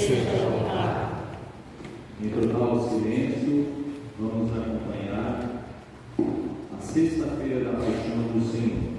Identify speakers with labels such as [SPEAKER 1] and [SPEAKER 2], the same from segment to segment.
[SPEAKER 1] seja honrado.
[SPEAKER 2] Em total silêncio, vamos acompanhar a sexta-feira da Paixão do Senhor.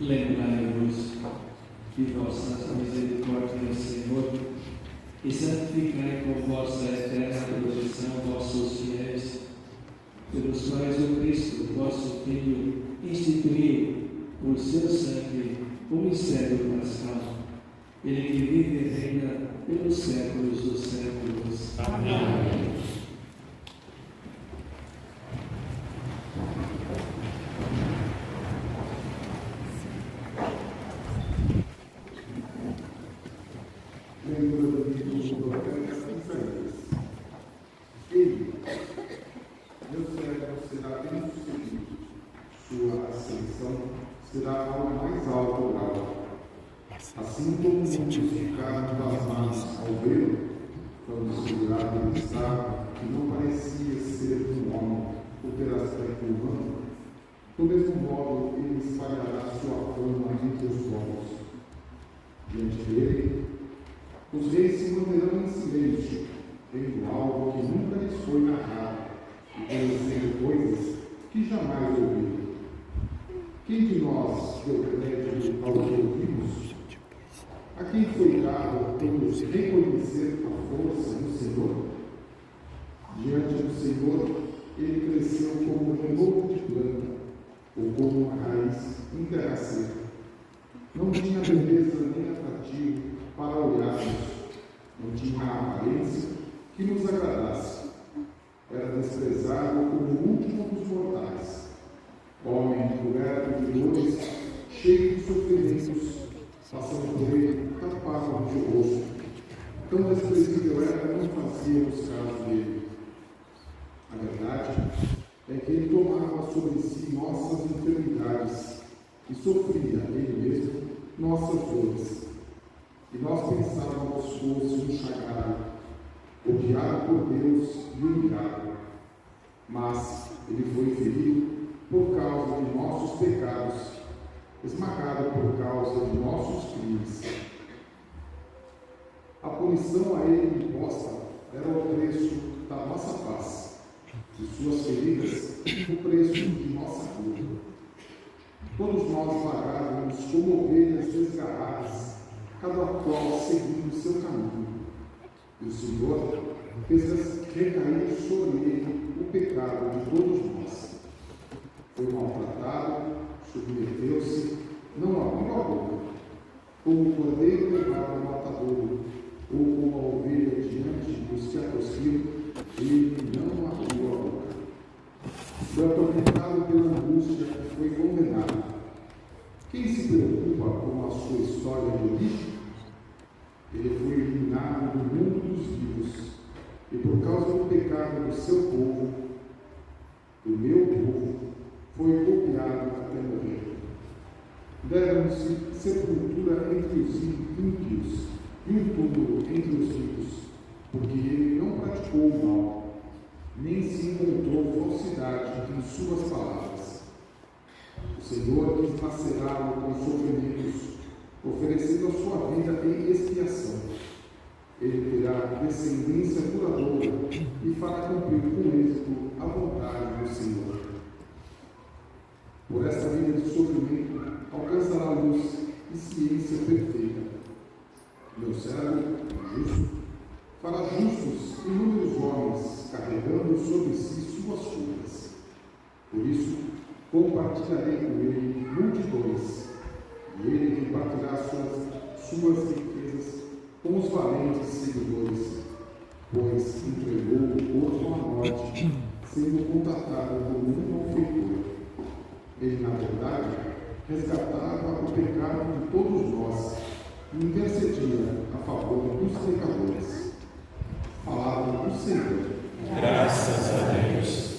[SPEAKER 3] Lembrai-vos de vossa misericórdia, Senhor, e santificai com vossa eterna proteção vossos fiéis, pelos quais o Cristo, vosso Filho, instituiu por seu sangue o mistério pascal, ele que vive e reina pelos séculos dos séculos.
[SPEAKER 1] Amém.
[SPEAKER 4] Será ao mais alto grau. Assim como ficaram das mãos ao vê-lo, quando segurado ele estava, que não parecia ser um homem ou ter aspecto humano, do mesmo modo ele espalhará sua fama entre os povos. Diante dele, os reis se manterão em silêncio, vendo algo que nunca lhes foi narrado e conhecendo coisas que jamais ouviram. Quem de nós deu crédito ao que ouvimos? A quem foi dado nos reconhecer a força do Senhor? Diante do Senhor, ele cresceu como um renovo de planta, ou como uma raiz em terra seca. Não tinha beleza nem atrativo para olharmos, não tinha aparência que nos agradasse. Era desprezado como o último dos mortais. Homem coberto de dores, cheio de sofrimentos, passando por ele, tapavam de rosto. Tão desprezível era que não fazíamos caso dele. A verdade é que ele tomava sobre si nossas enfermidades e sofria ele mesmo nossas dores. E nós pensávamos fosse um chagrado, odiado por Deus e humilhado. Mas ele foi ferido por causa de nossos pecados, esmagado por causa de nossos crimes. A punição a ele imposta era o preço da nossa paz, e suas feridas o preço de nossa cura. Todos nós vagávamos como ovelhas desgarradas, cada qual seguindo o seu caminho. E o Senhor fez recair sobre ele o pecado de todos nós. Foi maltratado, submeteu-se, não abriu a boca, como o cordeiro levado ao matadouro, ou como a ovelha diante dos que a tosquiam, ele não abriu a boca. Foi atormentado pela angústia e foi condenado. Quem se preocupa com a sua história de origem? Ele foi eliminado do mundo dos vivos, pecado do seu povo, do meu povo, foi golpeado até morrer. Deram-se sepultura entre os ímpios e um túmulo entre os ricos, porque ele não praticou o mal, nem se encontrou falsidade em suas palavras. O Senhor quis lacerá-lo com sofrimentos, oferecendo a sua vida em expiação. Ele terá descendência duradoura e fará cumprir com êxito a vontade do Senhor. Por esta vida de sofrimento, alcançará luz e ciência perfeita. Meu servo, justo, fará justos inúmeros homens, carregando sobre si suas culpas. Por isso, compartilharei com ele multidões, e ele repartirá suas riquezas com os valentes seguidores, pois entregou o corpo à morte, sendo contatado como um malfeitor. Ele, na verdade, resgatava o pecado de todos nós e intercedia a favor dos pecadores. Palavra do Senhor.
[SPEAKER 1] Graças a Deus.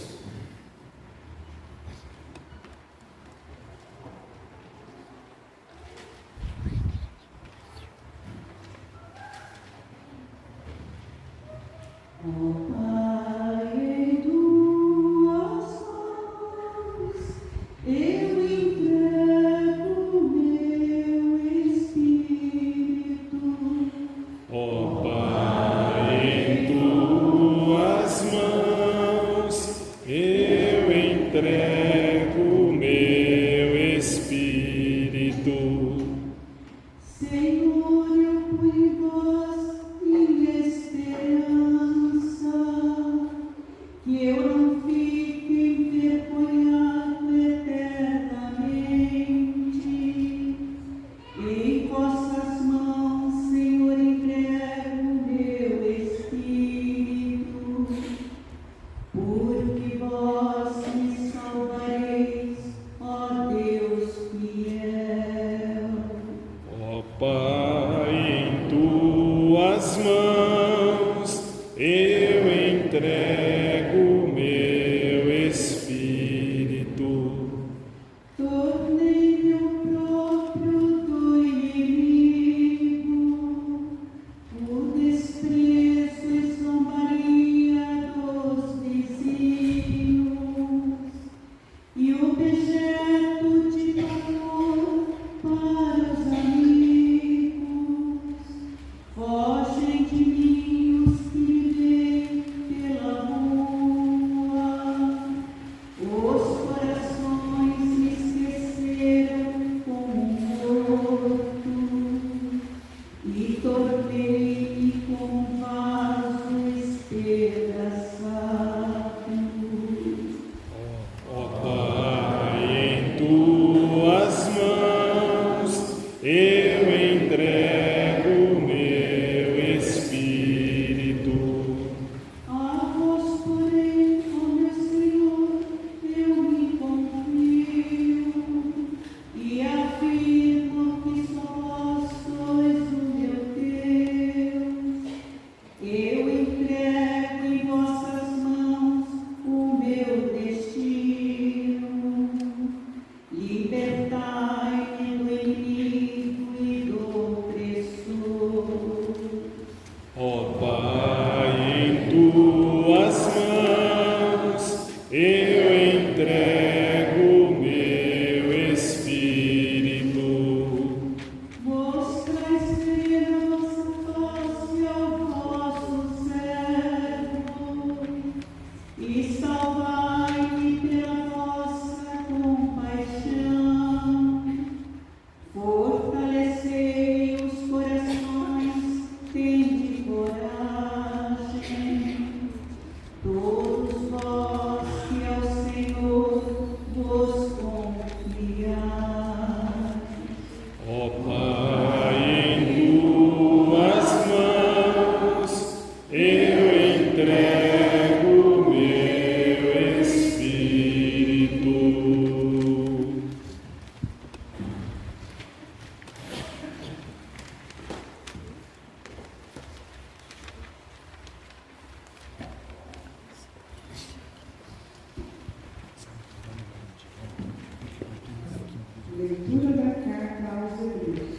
[SPEAKER 5] Leitura da carta aos Hebreus.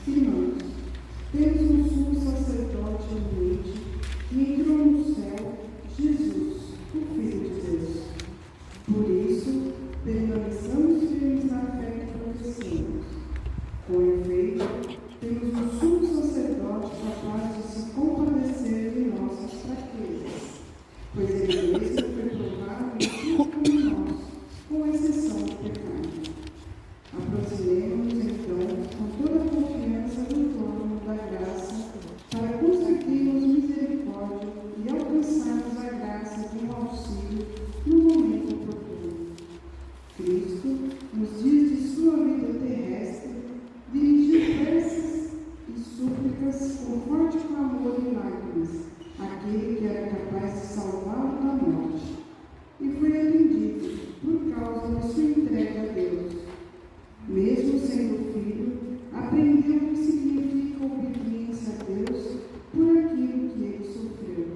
[SPEAKER 5] Irmãos, temos um sumo sacerdote humilde que entrou no céu, Jesus, o Filho de Deus. Por isso, permaneçamos firmes na fé que professamos. Com efeito, temos um sumo sacerdote capaz de se compadecer de nossas fraquezas, pois ele mesmo foi provado em tudo como nós, com exceção do pecado. Aproximemo-nos, então, com toda a confiança do trono da graça, para conseguirmos misericórdia e alcançarmos a graça de um auxílio no momento oportuno. Cristo, nos dias de sua vida terrestre, dirigiu preces e súplicas com forte clamor e lágrimas àquele que era capaz de salvá-lo da morte, e foi atendido por causa de sua entrega a Deus. Mesmo sendo filho, aprendeu o que significa obediência a Deus por aquilo que ele sofreu.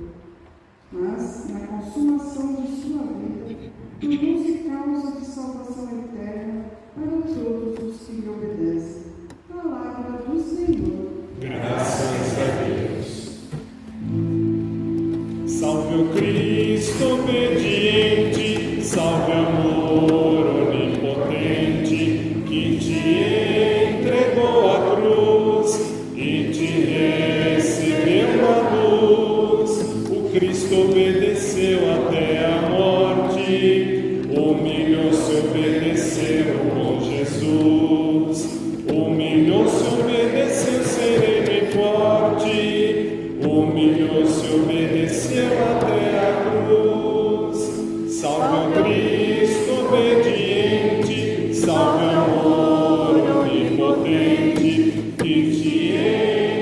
[SPEAKER 5] Mas, na consumação de sua vida, tornou-se causa de salvação eterna para todos os que lhe obedecem. Palavra do Senhor.
[SPEAKER 1] Graças a Deus. Salve o Cristo obediente, salve amor onipotente, que te entregou a cruz e te recebeu a luz. O Cristo obedeceu até a morte, humilhou-se, obedeceu com Jesus. Humilhou-se, obedeceu, sereno e forte, humilhou-se, obedeceu até a cruz. Salve o Cristo obediente, salve amor onipotente, que te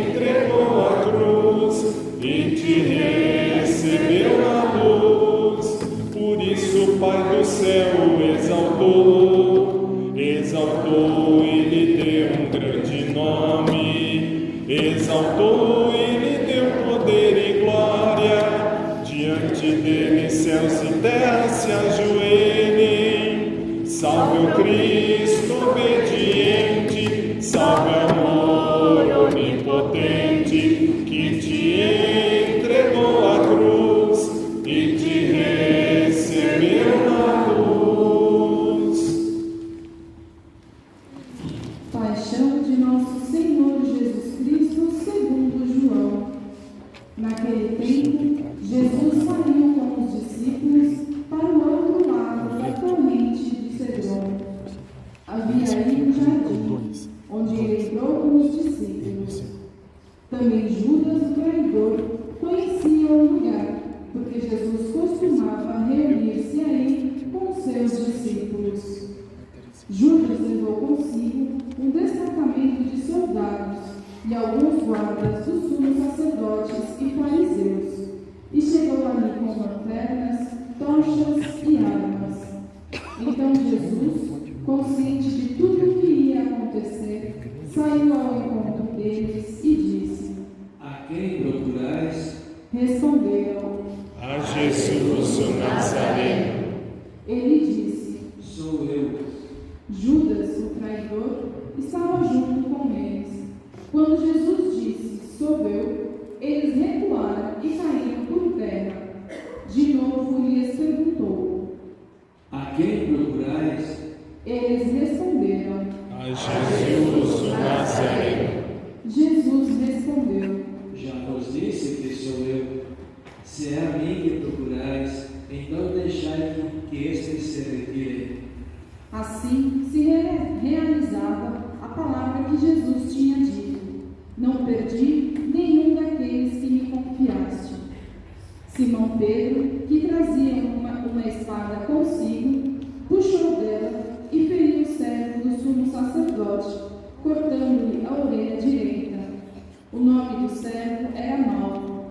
[SPEAKER 1] entregou a cruz e te recebeu a luz. Por isso o Pai do céu exaltou e lhe deu um grande nome, exaltou e lhe deu poder e glória. Diante dele céus e terra se ajoelhem. Salve o Cristo obediente, salve amor onipotente, que te entregou a cruz e te recebeu na luz.
[SPEAKER 5] Paixão de nosso Senhor Jesus Cristo, segundo João. Naquele tempo, Jesus saiu com os discípulos para o outro lado da torrente de Cedron. Havia aí um jardim, onde ele entrou com os discípulos. Também Judas, o traidor, conhecia o lugar, porque Jesus costumava reunir-se aí com seus discípulos. Judas levou consigo um destacamento de soldados e alguns guardas dos sumos sacerdotes e fariseus, e chegou ali com lanternas, tochas e armas. Então Jesus, consciente de tudo o que ia acontecer, saiu ao encontro deles e disse:
[SPEAKER 3] A quem procurais?
[SPEAKER 5] Responderam.
[SPEAKER 1] A Jesus o Nazareno.
[SPEAKER 5] Ele disse:
[SPEAKER 3] Sou eu.
[SPEAKER 5] Judas, o traidor, estava junto com eles. Quando Jesus disse: Sou eu, eles recuaram e caíram por terra. De novo lhes perguntou:
[SPEAKER 3] A quem procurais?
[SPEAKER 5] Eles responderam.
[SPEAKER 1] A Jesus o Nazareno.
[SPEAKER 5] Jesus respondeu:
[SPEAKER 3] Já vos disse que sou eu. Se é a mim que procurais, então deixai que estes se retirem.
[SPEAKER 5] Assim se realizava a palavra que Jesus tinha dito: Não perdi nenhum daqueles que me confiaste. Simão Pedro, que trazia uma espada consigo, puxou dela e feriu o servo do sumo sacerdote, cortando-lhe a orelha direita. O nome do servo era Malco.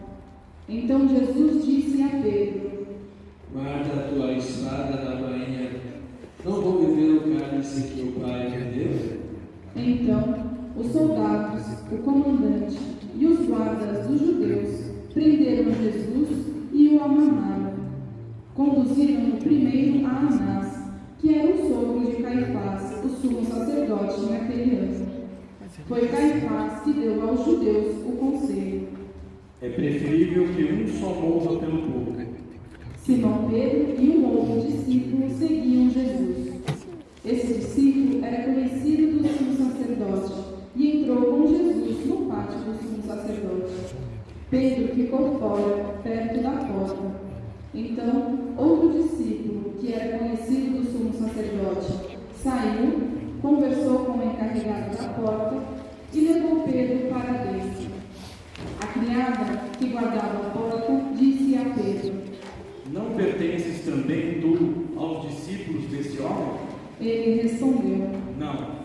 [SPEAKER 5] Então Jesus disse a Pedro:
[SPEAKER 3] Guarda a tua espada na bainha. Não vou beber o cálice que o Pai me deu?
[SPEAKER 5] Então os soldados, o comandante e os guardas dos judeus prenderam Jesus e o amarraram. Conduziram-no primeiro a Anás, que era o sogro de Caifás, o sumo sacerdote naquele ano. Foi Caifás que deu aos judeus o conselho.
[SPEAKER 2] É preferível que um só morra pelo povo.
[SPEAKER 5] Simão Pedro e um outro discípulo seguiam Jesus. Esse discípulo era conhecido do sumo sacerdote e entrou com Jesus no pátio do sumo sacerdote. Pedro ficou fora, perto da porta. Então, outro discípulo, que era conhecido do sumo sacerdote, saiu, conversou com o encarregado da porta e levou Pedro para dentro. A criada, que guardava a porta, disse a Pedro:
[SPEAKER 2] Não pertences também tu aos discípulos desse homem?
[SPEAKER 5] Ele respondeu:
[SPEAKER 2] Não.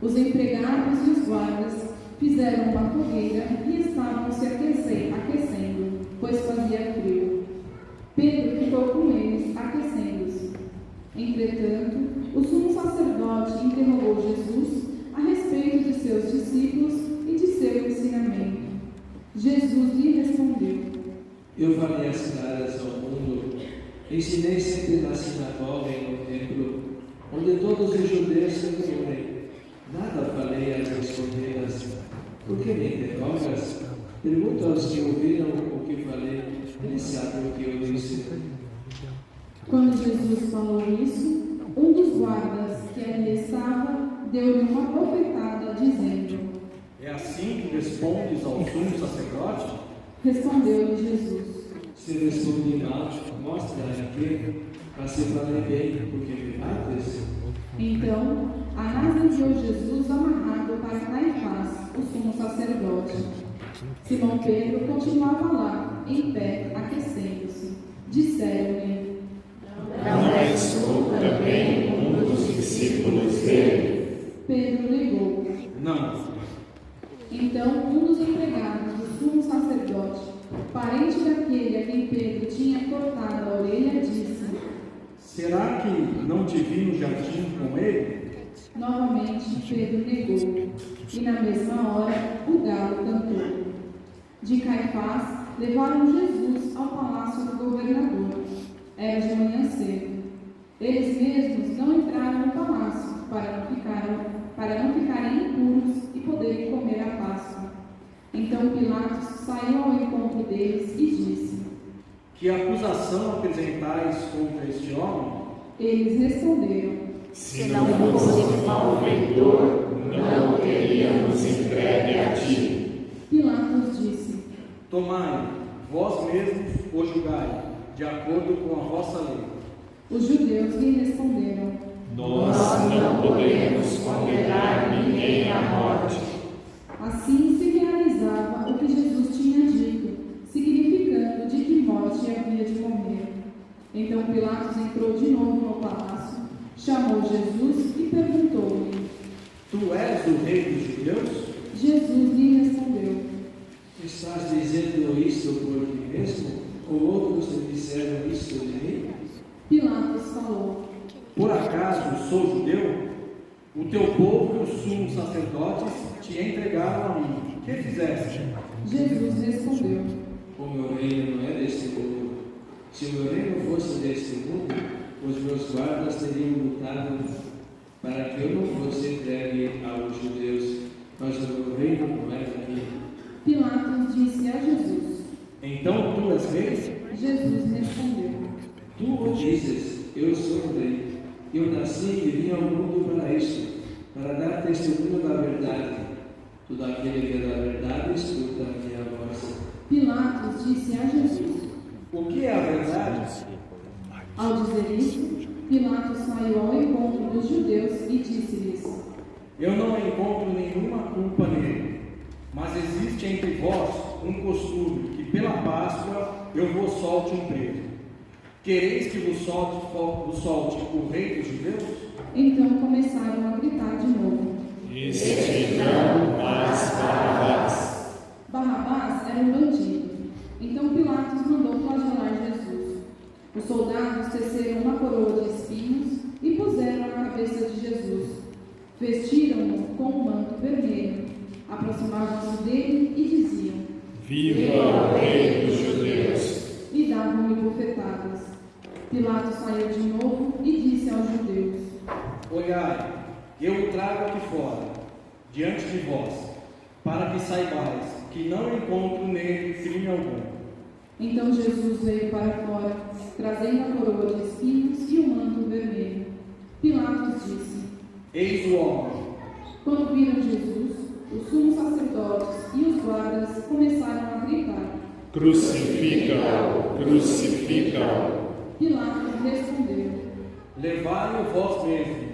[SPEAKER 5] Os empregados e os guardas fizeram uma fogueira e estavam se aquecendo, pois fazia frio. Pedro ficou com eles, aquecendo-se. Entretanto, o sumo sacerdote interrogou Jesus a respeito de seus discípulos e de seu ensinamento. Jesus lhe respondeu:
[SPEAKER 3] Eu falei as caras ao mundo, ensinei sempre na sinagoga e no templo, onde todos os judeus se reúnem. Nada falei às escondidas. Por que me interrogas? Pergunta aos que ouviram o que falei, eles sabem o que eu disse.
[SPEAKER 5] Quando Jesus falou isso, um dos guardas que ali estava deu-lhe uma bofetada, dizendo:
[SPEAKER 2] É assim que respondes ao sumo sacerdote?
[SPEAKER 5] Respondeu-lhe Jesus:
[SPEAKER 3] Se respondi mal, mostra aqui, para se falei bem, porque me mates.
[SPEAKER 5] Então, Anás enviou Jesus amarrado para Caifás, o sumo sacerdote. Simão Pedro continuava lá, em pé, aquecendo-se. Disseram-lhe:
[SPEAKER 1] Não és tu também um dos discípulos dele?
[SPEAKER 5] Pedro negou.
[SPEAKER 2] Não.
[SPEAKER 5] Então, um dos empregados do sumo sacerdote, parente daquele a quem Pedro tinha cortado a orelha, disse:
[SPEAKER 2] Será que não te vi no jardim com ele?
[SPEAKER 5] Novamente, Pedro negou, e na mesma hora o galo cantou. De Caifás, levaram Jesus ao palácio do governador. Era de manhã cedo. Eles mesmos não entraram no palácio para não ficarem impuros e poderem comer a Páscoa. Então Pilatos saiu ao encontro deles e disse:
[SPEAKER 2] Que acusação apresentais contra este homem?
[SPEAKER 5] Eles responderam:
[SPEAKER 1] Se não fosse malfeitor, não o teríamos entregue a ti.
[SPEAKER 5] Pilatos disse:
[SPEAKER 2] Tomai, vós mesmos o julgai, de acordo com a vossa lei.
[SPEAKER 5] Os judeus lhe responderam:
[SPEAKER 1] Nós não podemos condenar ninguém à morte.
[SPEAKER 5] Assim se realizava o que Jesus tinha dito, significando de que morte havia de morrer. Então Pilatos entrou de novo no palácio, chamou Jesus e perguntou-lhe:
[SPEAKER 2] Tu és o rei dos judeus?
[SPEAKER 5] Jesus lhe respondeu:
[SPEAKER 3] Estás dizendo isso por ti mesmo? Ou outros te disseram isso de mim?
[SPEAKER 5] Pilatos falou:
[SPEAKER 2] Por acaso sou judeu? O teu povo e os sumos sacerdotes te entregaram a mim. Que fizeste?
[SPEAKER 5] Jesus respondeu:
[SPEAKER 3] O meu reino não é deste mundo. Se o meu reino fosse deste mundo, os meus guardas teriam lutado para que eu não fosse entregue aos judeus, mas o meu reino não é daqui.
[SPEAKER 5] Pilatos disse a Jesus:
[SPEAKER 2] Então tu és rei?
[SPEAKER 5] Jesus respondeu:
[SPEAKER 3] Tu o dizes, eu sou o rei. Eu nasci e vim ao mundo para isto, para dar testemunho da verdade. Todo aquele que é da verdade escuta a minha voz.
[SPEAKER 5] Pilatos disse a Jesus:
[SPEAKER 2] O que é a verdade?
[SPEAKER 5] Ao dizer isso, Pilatos saiu ao encontro dos judeus e disse-lhes:
[SPEAKER 2] Eu não encontro nenhuma culpa nele, mas existe entre vós um costume que pela Páscoa eu vos solte um preso. Quereis que vos solte o rei dos judeus?
[SPEAKER 5] Então começaram a gritar de novo.
[SPEAKER 1] Este não, mas Barrabás.
[SPEAKER 5] Barrabás era um bandido. Então Pilatos mandou flagelar Jesus. Os soldados teceram uma coroa de espinhos e puseram na cabeça de Jesus. Vestiram-no com um manto vermelho. Aproximavam-se dele e diziam:
[SPEAKER 1] Viva o rei dos judeus.
[SPEAKER 5] E davam-lhe bofetadas. Pilatos saiu de novo e disse aos judeus:
[SPEAKER 2] Olhai, eu o trago aqui fora, diante de vós, para que saibais que não encontro nele crime algum.
[SPEAKER 5] Então Jesus veio para fora, trazendo a coroa de espinhos e o manto vermelho. Pilatos disse:
[SPEAKER 2] Eis o homem.
[SPEAKER 5] Quando viram Jesus, os sumos sacerdotes e os guardas começaram a gritar.
[SPEAKER 1] Crucifica-o, crucifica-o.
[SPEAKER 5] Pilatos respondeu:
[SPEAKER 2] Levai-o vós mesmo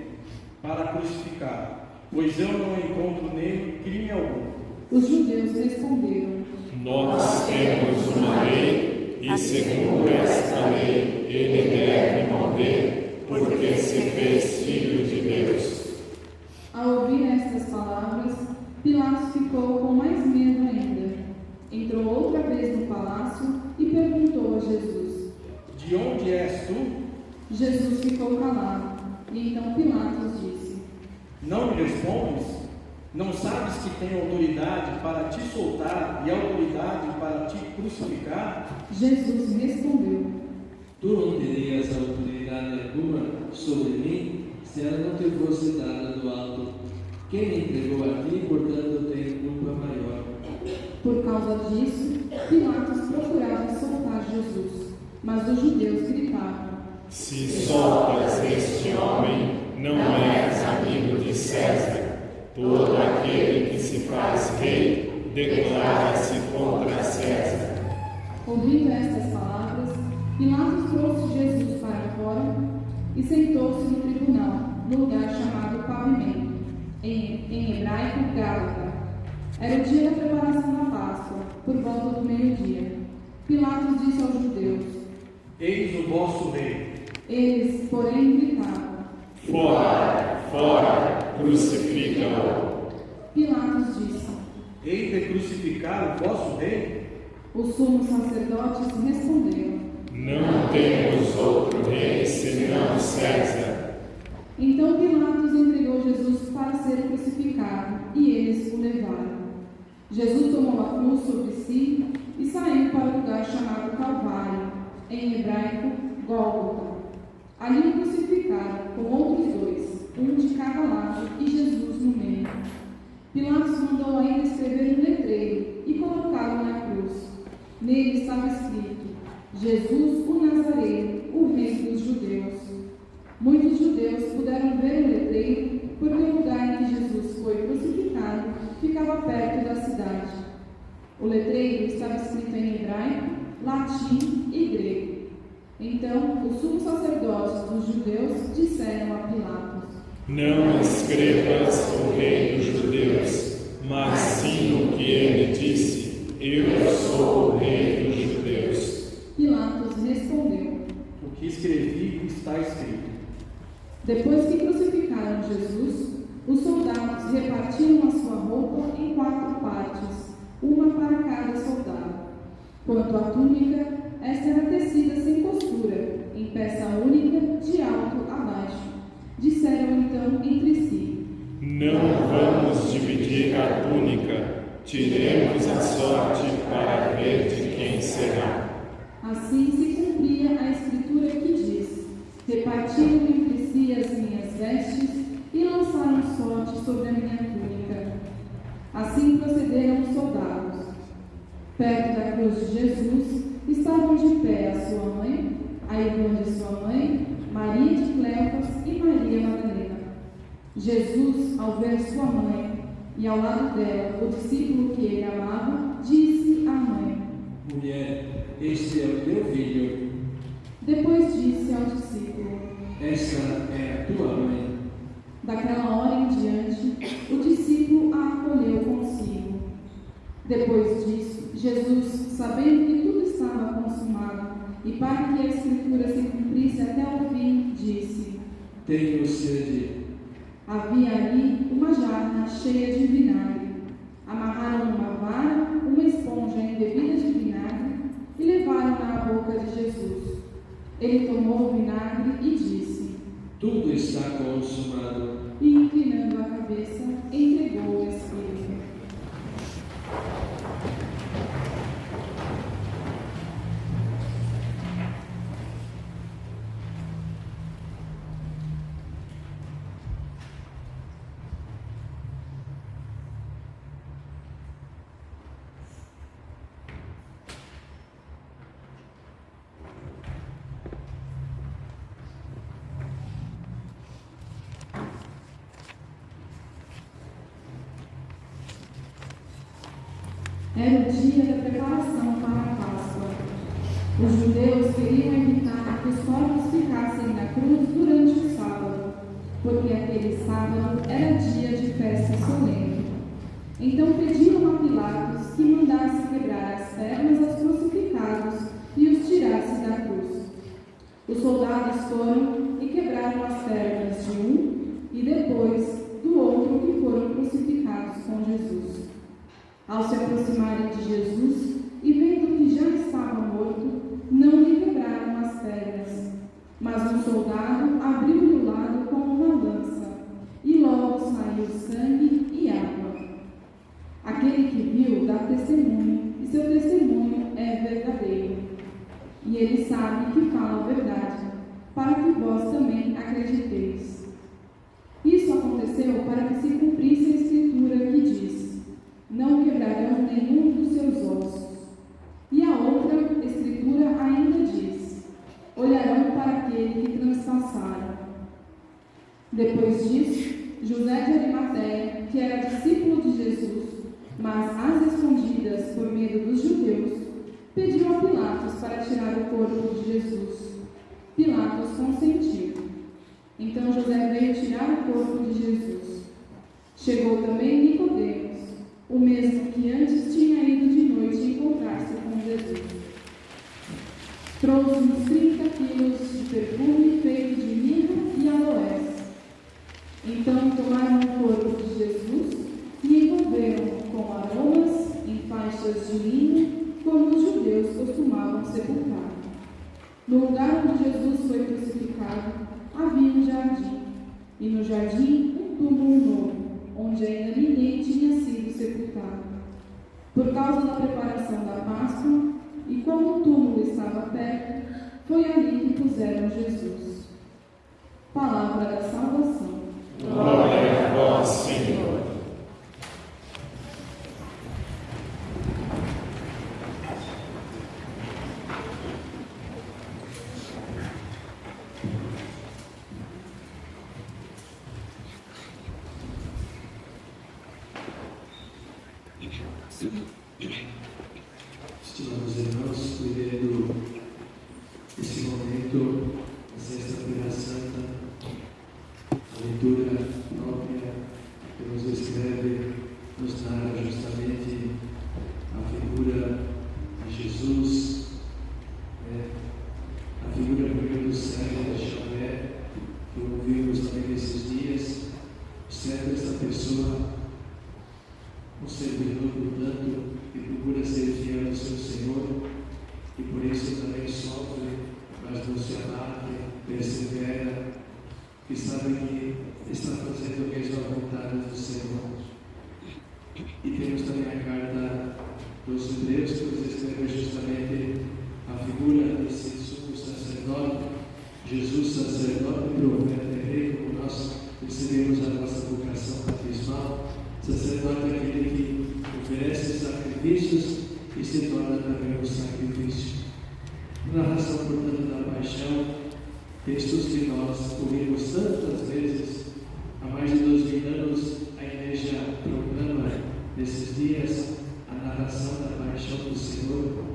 [SPEAKER 2] para crucificar, pois eu não encontro nele crime algum.
[SPEAKER 5] Os judeus responderam:
[SPEAKER 1] Nós temos uma lei, e segundo esta lei, ele deve morrer, porque se fez filho de Deus.
[SPEAKER 5] Ao ouvir estas palavras, Pilatos ficou com mais medo ainda. Entrou outra vez no palácio e perguntou a Jesus:
[SPEAKER 2] De onde és tu?
[SPEAKER 5] Jesus ficou calado, e então Pilatos disse:
[SPEAKER 2] Não me respondes? Não sabes que tenho autoridade para te soltar e autoridade para te crucificar?
[SPEAKER 5] Jesus respondeu:
[SPEAKER 3] Tu não terias autoridade alguma sobre mim se ela não te fosse dada do alto. Quem me entregou a ti, portanto, tem culpa maior.
[SPEAKER 5] Por causa disso, Pilatos procurava soltar Jesus, mas os judeus gritavam:
[SPEAKER 1] Se soltas este homem, não és amigo de César. Todo aquele que se faz rei declara-se contra César.
[SPEAKER 5] Ouvindo estas palavras, Pilatos trouxe Jesus para fora e sentou-se no tribunal, no lugar chamado Pavimento, em hebraico Gálata. Era o dia da preparação da Páscoa, por volta do meio-dia. Pilatos disse aos judeus:
[SPEAKER 2] Eis o vosso rei.
[SPEAKER 5] Eles, porém, gritavam:
[SPEAKER 1] Fora, fora, crucifica-o.
[SPEAKER 5] Pilatos disse:
[SPEAKER 2] Hei de crucificar o vosso rei?
[SPEAKER 5] Os sumos sacerdotes responderam:
[SPEAKER 1] Não temos outro rei senão César.
[SPEAKER 5] Então Pilatos entregou Jesus para ser crucificado, e eles o levaram. Jesus tomou a cruz sobre si e saiu para o lugar chamado Calvário, em hebraico Gólgota. Ali o crucificaram com outros dois, um de cada lado e Jesus no meio. Pilatos mandou ainda escrever um letreiro e colocá-lo na cruz. Nele estava escrito: Jesus, o Nazareno, o rei dos judeus. Muitos judeus puderam ver o letreiro porque o lugar em que Jesus foi crucificado ficava perto da cidade. O letreiro estava escrito em hebraico, latim e grego. Então, os sumos sacerdotes dos judeus disseram a Pilatos:
[SPEAKER 1] Não escrevas o rei dos judeus, mas sim o que ele disse: Eu sou o rei dos judeus.
[SPEAKER 5] Pilatos respondeu:
[SPEAKER 2] O que escrevi está escrito.
[SPEAKER 5] Depois que crucificaram Jesus, os soldados repartiram a sua roupa em 4 partes, uma para cada soldado. Quanto à túnica, esta era tecida sem costura, em peça única, de alto a baixo. Disseram então entre si:
[SPEAKER 1] Não vamos dividir a túnica, tiremos a sorte para ver de quem será.
[SPEAKER 5] Assim se cumpria a escritura que diz: Repartiram entre si as minhas vestes e lançaram sorte sobre a minha túnica. Assim procederam os soldados. Perto da cruz de Jesus estavam de pé a sua mãe, a irmã de sua mãe, Maria de Cleofas e Maria Madalena. Jesus, ao ver sua mãe e ao lado dela o discípulo que ele amava, disse à mãe:
[SPEAKER 3] Mulher, este é o teu filho.
[SPEAKER 5] Depois disse ao discípulo:
[SPEAKER 3] Esta é a tua mãe.
[SPEAKER 5] Daquela hora em diante, o discípulo a acolheu consigo. Depois disso, Jesus, sabendo que tudo estava consumado, e para que a Escritura se cumprisse até o fim, disse:
[SPEAKER 3] Tenho sede.
[SPEAKER 5] Havia ali uma jarra cheia de vinagre. Amarraram numa vara uma esponja embebida de vinagre e levaram-na à boca de Jesus. Ele tomou o vinagre e disse:
[SPEAKER 3] Tudo está consumado.
[SPEAKER 5] E, inclinando a cabeça, entregou o Espírito. Era o dia da preparação para a Páscoa. Os judeus queriam evitar que os corpos ficassem na cruz durante o sábado, porque aquele sábado era dia de festa solene. Então pediram a Pilatos que mandasse quebrar as pernas aos crucificados e os tirasse da cruz. Os soldados foram e quebraram as pernas de um e depois do outro que foram crucificados com Jesus. Ao se aproximarem de Jesus e vendo que já estava morto, não lhe quebraram as pernas, mas um soldado abriu-lhe o lado com uma lança, e logo saiu sangue e água. Aquele que viu dá testemunho, e seu testemunho é verdadeiro. E ele sabe que fala a verdade, para que vós também acrediteis. Isso aconteceu para que se cumprisse a escritura que diz: não quebrarão nenhum dos seus ossos. E a outra escritura ainda diz: olharão para aquele que transpassaram. Depois disso, José de Arimateia, que era discípulo de Jesus, mas às escondidas por medo dos judeus, pediu a Pilatos para tirar o corpo de Jesus. Pilatos consentiu. Então José veio tirar o corpo de Jesus. Chegou também Nicodemos, o mesmo que antes tinha ido de noite encontrar-se com Jesus. Trouxe uns 30 quilos de perfume feito de mirra e aloés. Então tomaram o corpo de Jesus e envolveram com aromas em faixas de linho, como os judeus costumavam sepultar. No lugar onde Jesus foi crucificado, havia um jardim, e no jardim um túmulo novo, onde ainda ninguém tinha sido sepultado. Por causa da preparação da Páscoa, e como o túmulo estava perto, foi ali que puseram Jesus. Palavra da salvação.
[SPEAKER 1] Glória a vós, Senhor.
[SPEAKER 3] Estimados irmãos, vivendo esse momento, a Sexta-feira Santa, a leitura própria que nos descreve, nos narra justamente a figura de Jesus, a figura primeiro do cego de Javé, que ouvimos também nesses dias. O cego é essa pessoa, um servidor, portanto, que procura ser fiel ao seu Senhor e por isso também sofre, mas não se abate, persevera, que sabe que está fazendo mesmo a vontade do Senhor. E temos também a carta dos Hebreus, que nos escreve justamente a figura desse sumo sacerdote, Jesus sacerdote, profeta e rei, como nós recebemos a nossa vocação batismal. Sacerdote é aquele que oferece sacrifícios e se torna também um sacrifício. Narração, portanto, da paixão, textos que nós ouvimos tantas vezes. Há mais de 2000 anos a Igreja proclama nesses dias a narração da paixão do Senhor,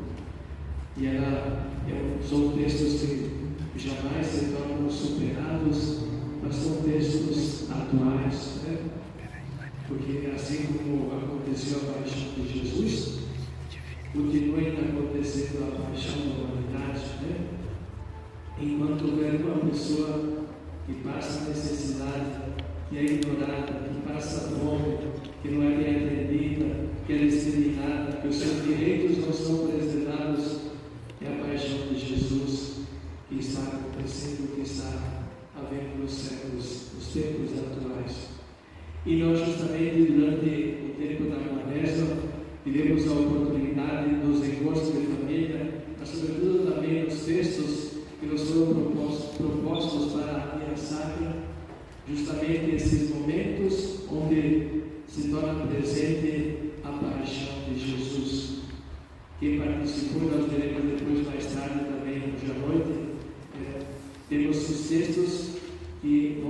[SPEAKER 3] e são textos que jamais se tornam superados, mas são textos atuais, né? Porque assim como aconteceu a paixão de Jesus, continua ainda acontecendo a paixão da humanidade, né? Enquanto houver uma pessoa que passa necessidade, que é ignorada, que passa fome, que não é bem atendida, que é discriminada, que os seus direitos não são preservados, é a paixão de Jesus que está acontecendo, que está havendo nos séculos, nos tempos atuais. E nós, justamente durante o tempo da Quaresma, tivemos a oportunidade dos encontros de família, mas sobretudo também nos textos que nos foram propostos para a Via Sacra, justamente esses momentos onde se torna presente a paixão de Jesus. Quem participou, nós veremos depois mais tarde também, hoje à noite, temos os textos que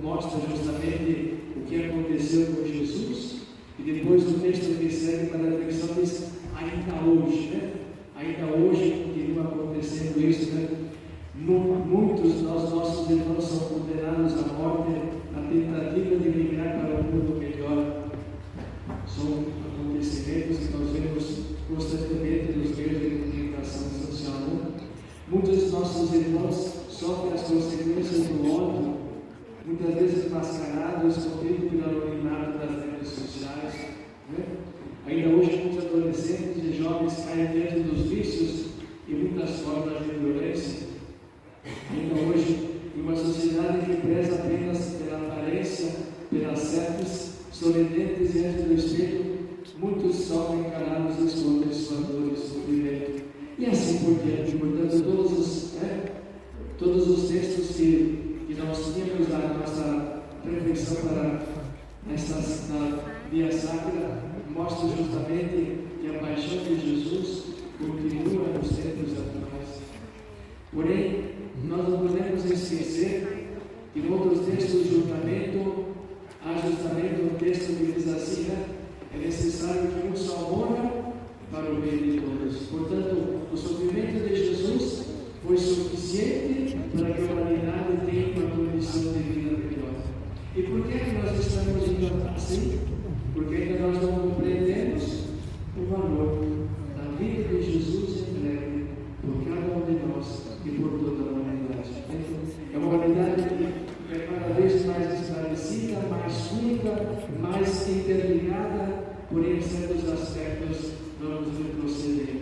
[SPEAKER 3] mostram justamente o que aconteceu com Jesus, e depois o texto que segue para a reflexão diz ainda hoje, né? Ainda hoje continua acontecendo isso, né? Muitos dos nossos irmãos são condenados à morte na tentativa de migrar para um mundo melhor. São acontecimentos que nós vemos constantemente nos meios de comunicação social. Né? Muitos dos nossos irmãos sofrem as consequências do ódio, muitas vezes mascarados, escondidos pelo anonimato das redes sociais. Né? Ainda hoje, muitos adolescentes e jovens caem dentro dos vícios e muitas formas de violência. Ainda hoje, em uma sociedade que preza apenas pela aparência, pelas selfies, sorridentes diante do espelho, muitos sofrem calados e escondem sua dor e sofrimento. E assim por diante. Portanto, todos os textos que nós tínhamos na nossa reflexão para esta via sacra mostram justamente que a paixão de Jesus continua nos tempos atuais. Porém, nós não podemos esquecer que em outros textos do julgamento, há justamente um texto que diz assim, né? É necessário que um só morra para o bem de todos. Portanto, o sofrimento de Jesus foi suficiente para que a humanidade tenha uma condição de vida melhor. E por que nós estamos indo assim? Porque ainda nós não compreendemos o valor da vida de Jesus entregue por cada um de nós e por toda a humanidade. É uma humanidade que é cada vez mais esclarecida, mais única, mais interligada, porém em certos aspectos vamos retroceder.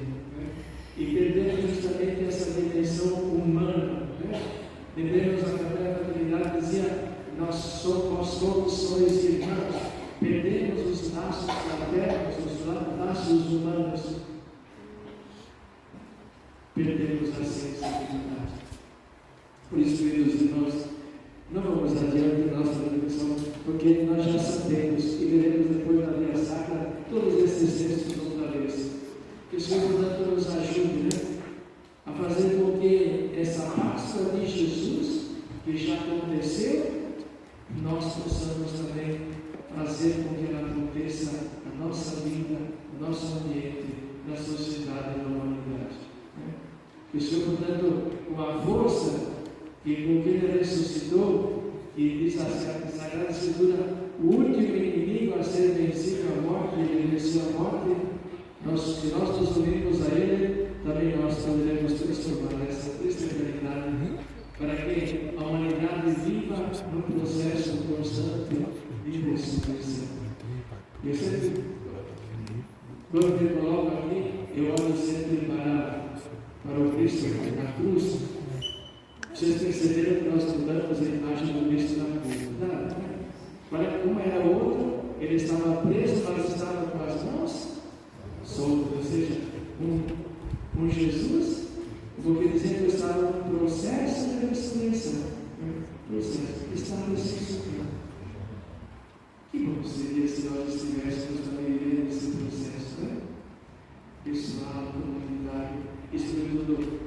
[SPEAKER 3] E perdemos justamente essa dimensão humana. Devemos, a fraternidade dizia, nós somos sois irmãos. Perdemos os laços fraternos, os laços humanos. Perdemos a sensibilidade. Por isso, queridos irmãos, não vamos adiante da nossa reflexão, porque nós já sabemos e veremos depois na via sacra todos esses textos outra vez. Que o Senhor, portanto, nos ajude, né, a fazer com que essa Páscoa de Jesus, que já aconteceu, nós possamos também fazer com que ela aconteça na nossa vida, no nosso ambiente, na sociedade e na humanidade. Né? Que o Senhor, portanto, com a força que com que ele ressuscitou, e diz a Sagrada Escritura, o último inimigo a ser vencido é a morte, ele venceu a morte, se nós nos unirmos a ele, também nós poderemos transformar essa triste realidade, para que a humanidade viva num processo constante de ressurreição. Eu sempre, quando me coloco aqui, eu olho sempre para o Cristo na cruz. Vocês perceberam que nós mudamos a imagem do Cristo na cruz. Como era o outro, ele estava preso, mas estava com as mãos soltas, ou seja, um Jesus, porque dizendo que estava no processo de ressurreição. Processo que estava ressuscitando. Que bom seria se nós estivéssemos também vivendo esse processo, né? Pessoal, comunidade, e sobretudo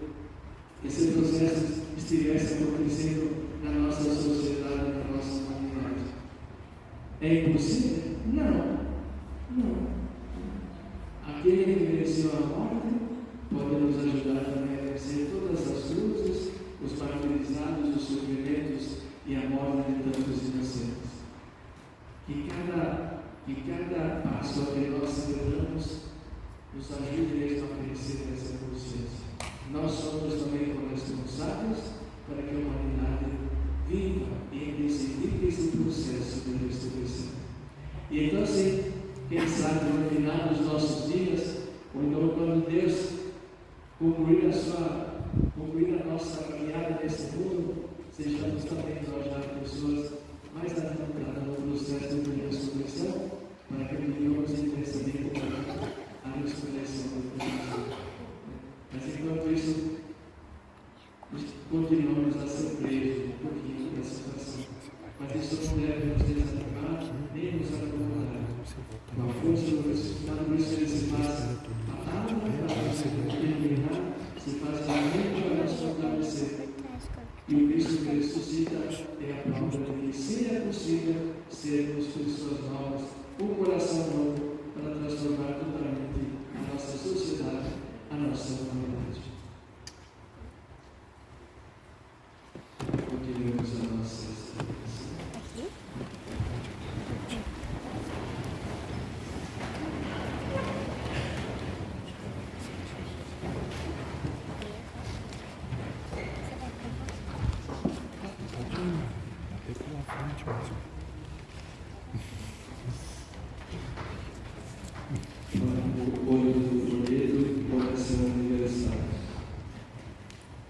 [SPEAKER 3] esse processo estivesse acontecendo na nossa sociedade, na nossa humanidade. É impossível? Não. Aquele que venceu a morte pode nos ajudar também a vencer todas as luzes, os martirizados, os sofrimentos e a morte de tantos inocentes. Que cada Páscoa que nós celebramos nos ajude mesmo a vencer essa consciência. Nós somos também corresponsáveis para que a humanidade viva e intensifique esse processo de ressurreição. E então, assim, quem sabe no final dos nossos dias, ou então quando Deus concluir a nossa caminhada nesse mundo, sejamos também nós já pessoas mais adiantadas no processo de ressurreição, para que vivamos intensamente a ressurreição do Cristo. Mas enquanto isso, continuamos a ser presos um pouquinho da situação. Mas isso não deve nos desanimar, nem nos acomodar. Com a força do ressuscitado, por isso ele se faz a palavra para nos iluminar, se faz realmente para nos fortalecer. E o Cristo que ressuscita é a prova de que seja possível sermos pessoas novas, um coração novo, para transformar totalmente a nossa nossa sociedade, a nossa humanidade. Continuemos a nossa explicação.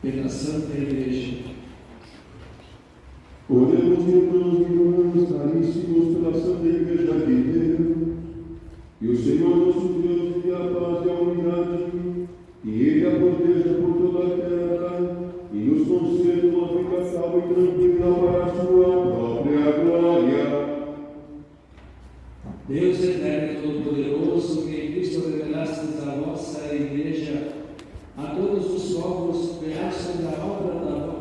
[SPEAKER 3] Pela Santa Igreja.
[SPEAKER 4] Oremos, irmãos e irmãs caríssimos, pela Santa Igreja de Deus, e o Senhor nosso Deus envia a paz e a unidade, e Ele a proteja por toda a terra, e nos conceda uma vida calma e tranquila para a sua própria glória.
[SPEAKER 3] Deus eterno e todo-poderoso, que em Cristo revelastes a vossa Igreja a todos os povos, verai sobre a obra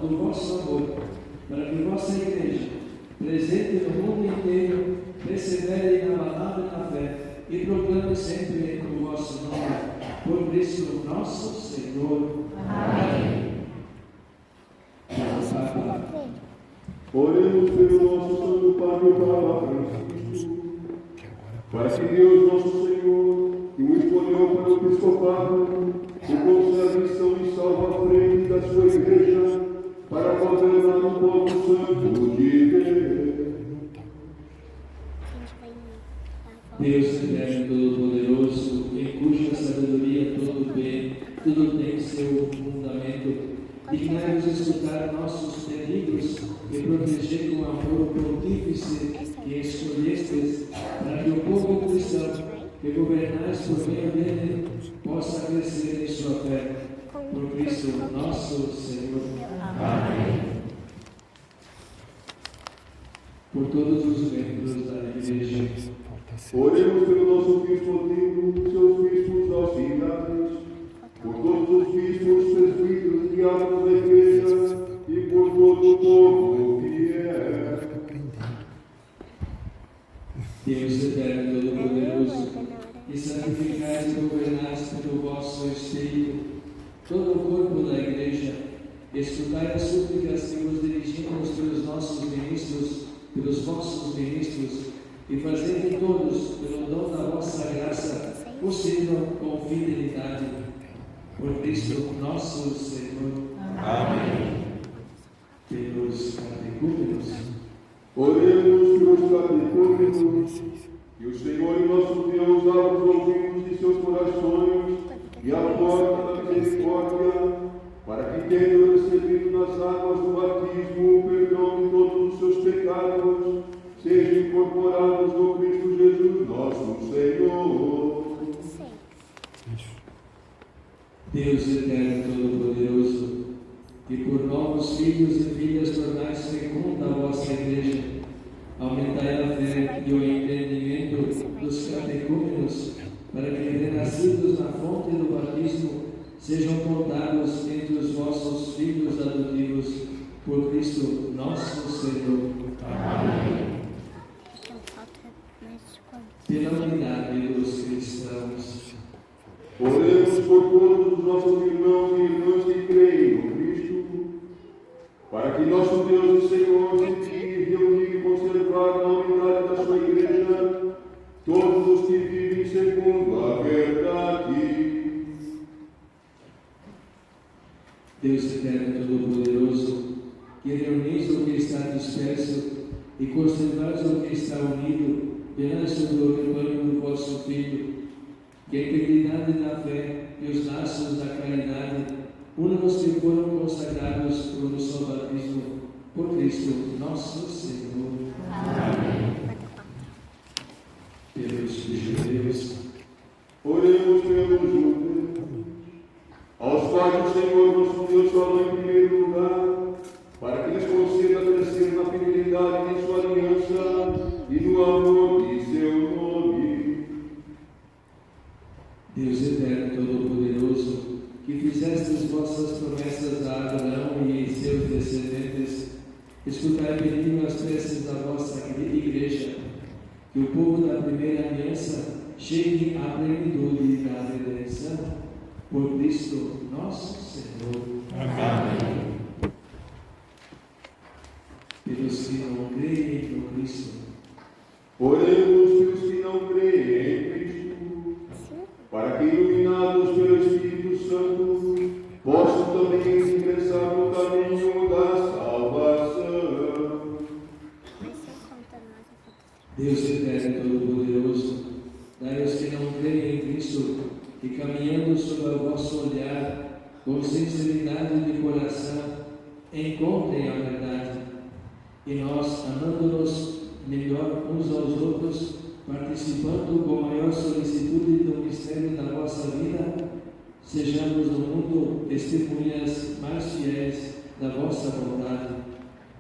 [SPEAKER 3] do vosso amor, para que vossa Igreja, presente no mundo inteiro, persevere inabalável na fé e proclame sempre o vosso nome, por Cristo nosso Senhor. Amém.
[SPEAKER 4] Oremos pelo nosso Santo Padre, o Papa Francisco, para que Deus, nosso Senhor, que o escolheu para o episcopado, o conceda missão e salva a frente da sua Igreja, para governar o povo santo de Deus.
[SPEAKER 3] Deus eterno e todo-poderoso, em cuja sabedoria todo bem, tudo tem seu fundamento, dignai-vos escutar nossos pedidos e proteger com amor o pontífice que escolhestes, para que o povo cristão, que governais por meio dele, possa crescer em sua fé. Por Cristo nosso Senhor. Amém. Por todos os membros da Igreja.
[SPEAKER 4] Oremos pelo nosso bispo Tito, seus bispos auxiliares, por todos os bispos, presbíteros e diáconos da Igreja e por todo o povo fiel.
[SPEAKER 3] Deus eterno e todo-poderoso, que santificais e governais pelo vosso Espírito todo o corpo da Igreja, escutai as súplicas que vos dirigimos pelos nossos ministros, pelos vossos ministros, e fazei de todos, pelo dom da vossa graça, o sirvam com fidelidade. Por Cristo nosso Senhor. Amém. Pelos catecúmenos.
[SPEAKER 4] Oremos pelos catecúmenos, que o Senhor e nosso Deus abra os ouvidos de seus corações e a porta da misericórdia, para que, tendo recebido nas águas do batismo o perdão de todos os seus pecados, sejam incorporados no Cristo Jesus nosso Senhor.
[SPEAKER 3] Deus eterno e todo-poderoso, que por novos filhos e filhas tornais fecunda a vossa Igreja, aumentai a fé e o entendimento dos catecúmenos, para que, renascidos na fonte do batismo, sejam contados entre os vossos filhos adotivos, por Cristo nosso Senhor. Amém. Pela unidade dos cristãos.
[SPEAKER 4] Oremos por todos os nossos irmãos e irmãs que creem no Cristo, para que nosso Deus e Senhor se digne reunir e conservar na unidade da sua Igreja todos os que vivem segundo a verdade.
[SPEAKER 3] Deus eterno e todo-poderoso, que reunis o que está disperso e conservais o que está unido perante do rebanho do vosso Filho, que a integridade da fé e os laços da caridade unam os que foram consagrados pelo seu batismo, por Cristo nosso Senhor. Amém. Pelos judeus.
[SPEAKER 4] Oremos pelos judeus, aos quais o Senhor nosso Deus falou em primeiro lugar, para que lhes conceda crescer na fidelidade de sua aliança e no amor de seu nome.
[SPEAKER 3] Deus eterno e todo-poderoso, que fizestes vossas promessas a Abraão e em seus descendentes, escutai pedindo as preces da vossa Igreja, que o povo da primeira aliança, chegue à plenitude da redenção, por Cristo nosso Senhor.
[SPEAKER 1] Amém.
[SPEAKER 3] Pelos que não creem no Cristo,
[SPEAKER 4] Oremos pelos que não creem em Cristo, para que, iluminados pelo Espírito Santo, possam também ingressar no caminho da salvação.
[SPEAKER 3] Deus eterno e todo-poderoso, dai aos que não creem em Cristo, que caminhando sob o vosso olhar, com sinceridade de coração, encontrem a verdade. E nós, amando-nos melhor uns aos outros, participando com maior solicitude do mistério da vossa vida, sejamos no mundo testemunhas mais fiéis da vossa vontade.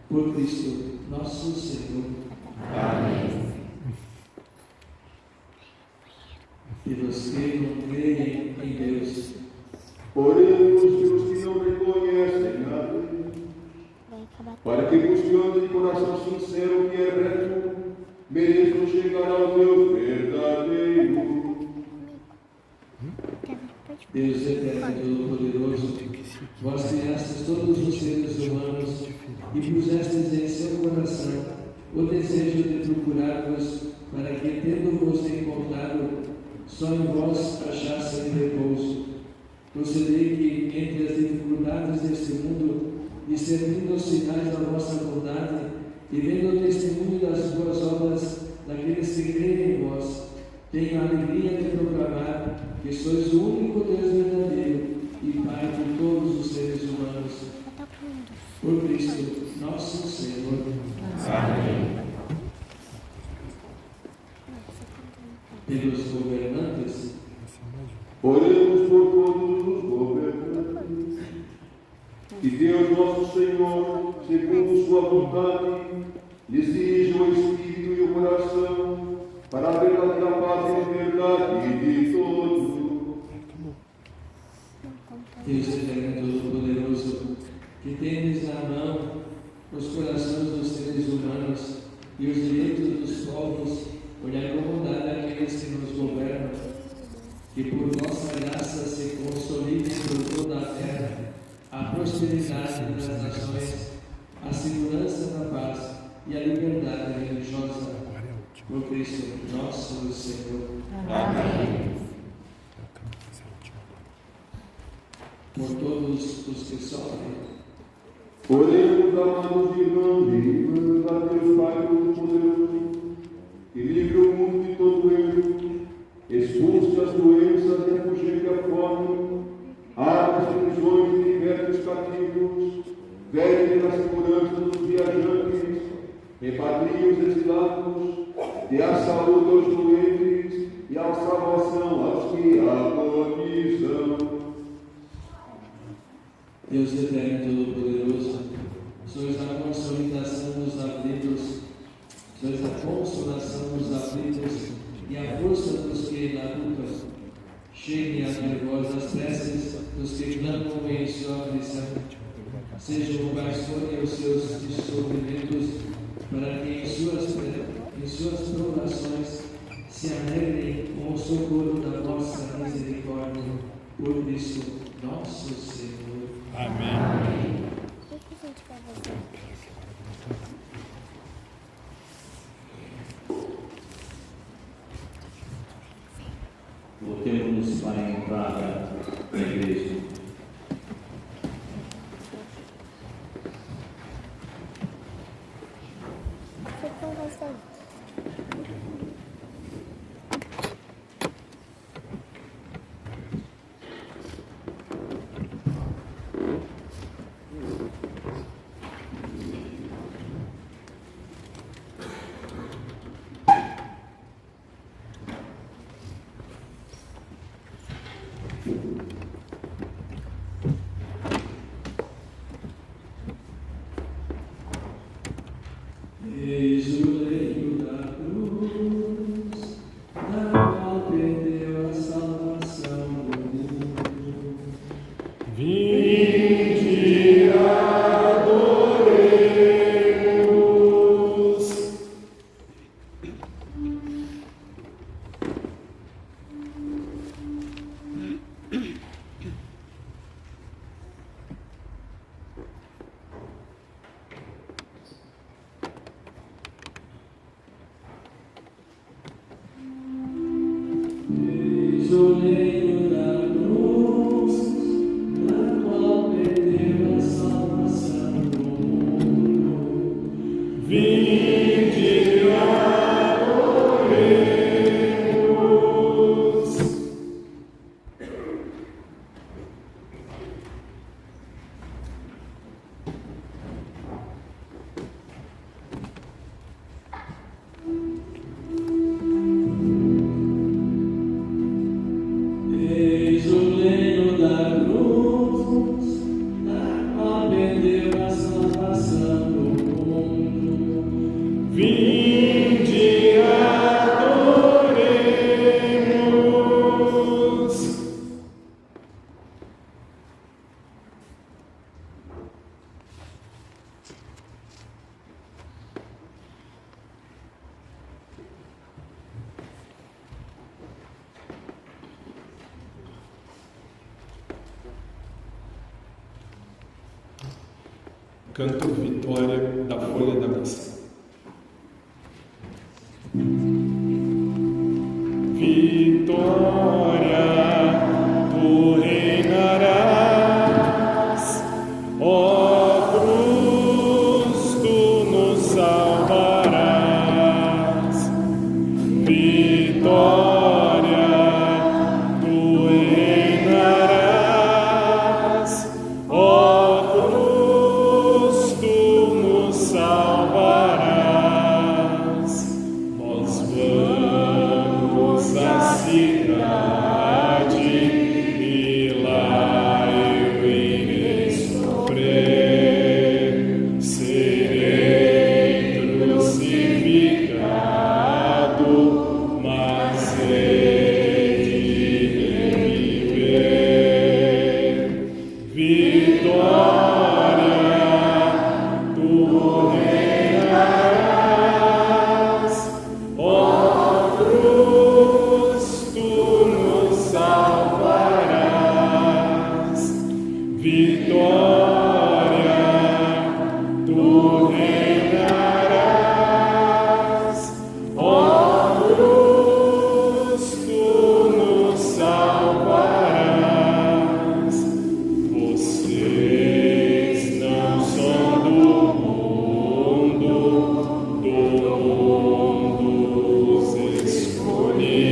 [SPEAKER 3] Por Cristo nosso Senhor.
[SPEAKER 1] Amém.
[SPEAKER 3] Pelos que não creem em Deus,
[SPEAKER 4] Oremos pelos que não reconhecem a Deus, para que, buscando de coração sincero o que é reto, mereçam chegar ao Deus verdadeiro.
[SPEAKER 3] Deus eterno e todo-poderoso, vós criastes todos os seres humanos e pusestes em seu coração o desejo de procurar-vos, para que, tendo-vos encontrado, só em vós achassem repouso. Concedei que, entre as dificuldades deste mundo, discernindo os sinais da vossa bondade e vendo o testemunho das boas obras daqueles que creem em vós, tenho a alegria de proclamar que sois o único Deus verdadeiro e Pai de todos os seres humanos. Por Cristo nosso Senhor.
[SPEAKER 1] Amém.
[SPEAKER 3] Pelos governantes,
[SPEAKER 4] Oremos por todos os governantes. Que Deus nosso Senhor, segundo sua vontade, lhes dirija o espírito e o coração para a verdadeira paz e liberdade de todos.
[SPEAKER 3] Deus eterno e todo-poderoso, que tendes na mão os corações dos seres humanos e os direitos dos povos, olhai com bondade aqueles que nos governam, que por vossa graça se consolide por toda a terra a prosperidade das nações, a segurança da paz e a liberdade religiosa. Por Cristo nosso Senhor.
[SPEAKER 1] Amém.
[SPEAKER 3] Por todos os que sofrem,
[SPEAKER 4] Oremos, amados irmãos e irmãs, a Deus Pai Todo-Poderoso, que livre o mundo de todo erro, expulse as doenças e afugente a fome, abre as prisões e liberte os cativos, vele pela segurança dos viajantes, repatrie os exilados, dê a saúde aos doentes e a salvação aos que agonizam.
[SPEAKER 3] Deus eterno e todo-poderoso, sois a consolidação dos aflitos, sois a consolação dos aflitos e a força dos que na luta. Cheguem a vós as preces dos que clamam em sua aflição. Sejam quais forem os seus sofrimentos, para que em suas provações se alegrem com o socorro da vossa misericórdia. Por Cristo nosso Senhor.
[SPEAKER 1] Amém.
[SPEAKER 6] Voltemos para a entrada da igreja.
[SPEAKER 3] Eis o leito
[SPEAKER 1] Canto Vitória da Folha da Missa. Vitória, tu reinarás, ó cruz, tu nos salvarás. Vitória, tu reinarás, ó cruz, tu nos salvarás. Nós vamos à cidade e lá eu irei sofrer, serei crucificado, mas hei de reviver. Vitória, tu reinarás, ó cruz, tu nos salvarás. Vitória, tu reinarás, ó cruz, tu nos salvarás. Vocês não são do mundo os escolhi.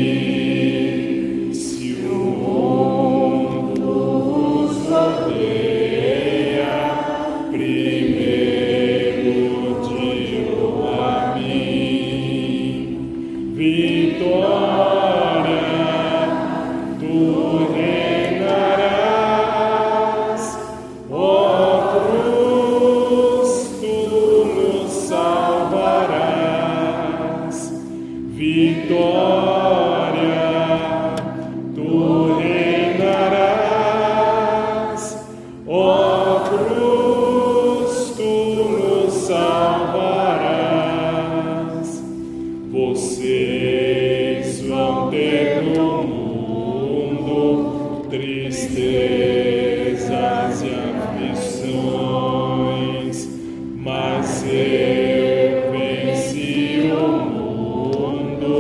[SPEAKER 1] Se o mundo vos odeia, primeiro digo a mim. Vitória, tu reinarás, ó cruz, tu nos salvarás. Vitória, tu reinarás, ó cruz, tu nos salvarás. Vocês vão ter no mundo tristezas e aflições, mas eu venci o mundo,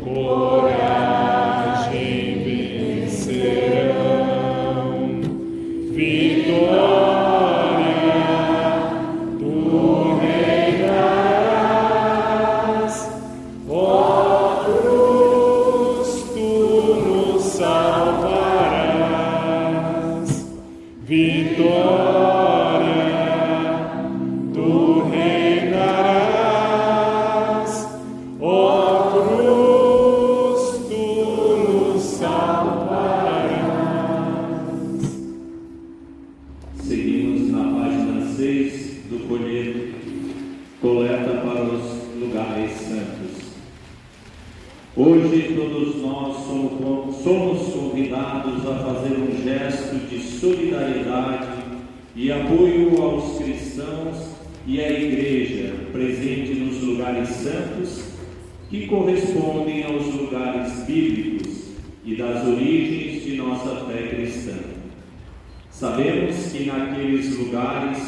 [SPEAKER 1] coragem vencerão. Vitória, tu reinarás, ó cruz, tu nos salvarás. Vitória, tu reinarás, ó cruz, tu nos salvarás.
[SPEAKER 6] Seguimos na página 6 do folheto, coleta para os lugares santos. Hoje todos nós somos convidados a fazer um gesto de solidariedade e apoio aos cristãos e à Igreja presente nos lugares santos, que correspondem aos lugares bíblicos e das origens de nossa fé cristã. Sabemos que naqueles lugares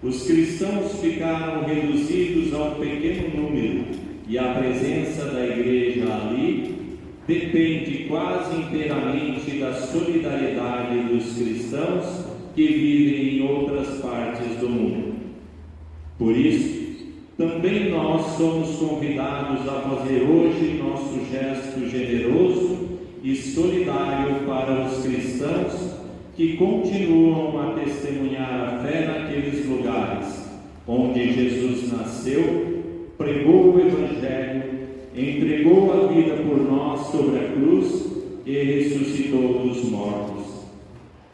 [SPEAKER 6] os cristãos ficaram reduzidos a um pequeno número e a presença da Igreja ali depende quase inteiramente da solidariedade dos cristãos que vivem em outras partes do mundo. Por isso, também nós somos convidados a fazer hoje nosso gesto generoso e solidário para os cristãos que continuam a testemunhar a fé naqueles lugares onde Jesus nasceu, pregou o Evangelho, entregou a vida por nós sobre a cruz e ressuscitou dos mortos.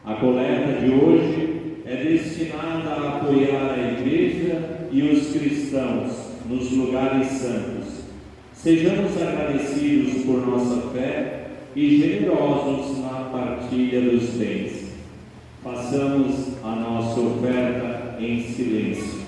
[SPEAKER 6] A coleta de hoje é destinada a apoiar a Igreja e os cristãos nos lugares santos. Sejamos agradecidos por nossa fé e generosos na partilha dos bens. Façamos a nossa oferta em silêncio.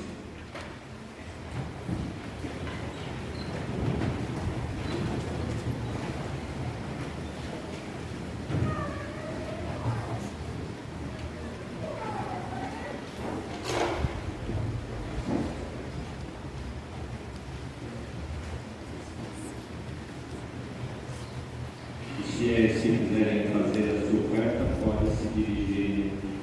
[SPEAKER 6] se dirigirem aqui.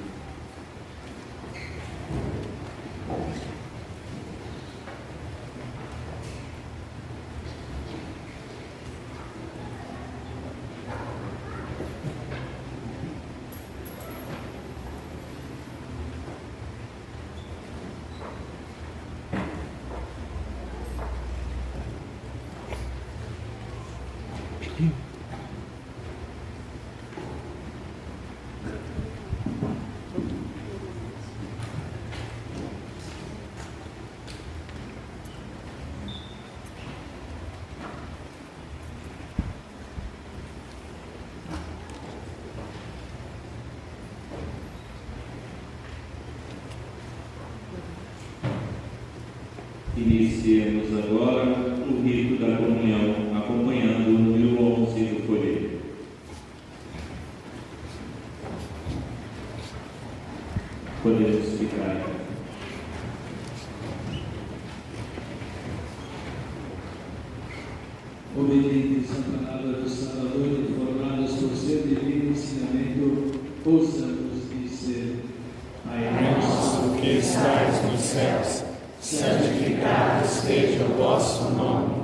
[SPEAKER 6] Iniciemos agora o rito da comunhão, acompanhando o número 11 do folheto. Podemos ficar.
[SPEAKER 3] Obedientes à palavra do Salvador e formados por seu divino ensinamento, ouçamos dizer:
[SPEAKER 1] Pai nosso que estais nos céus, santificado seja o vosso nome.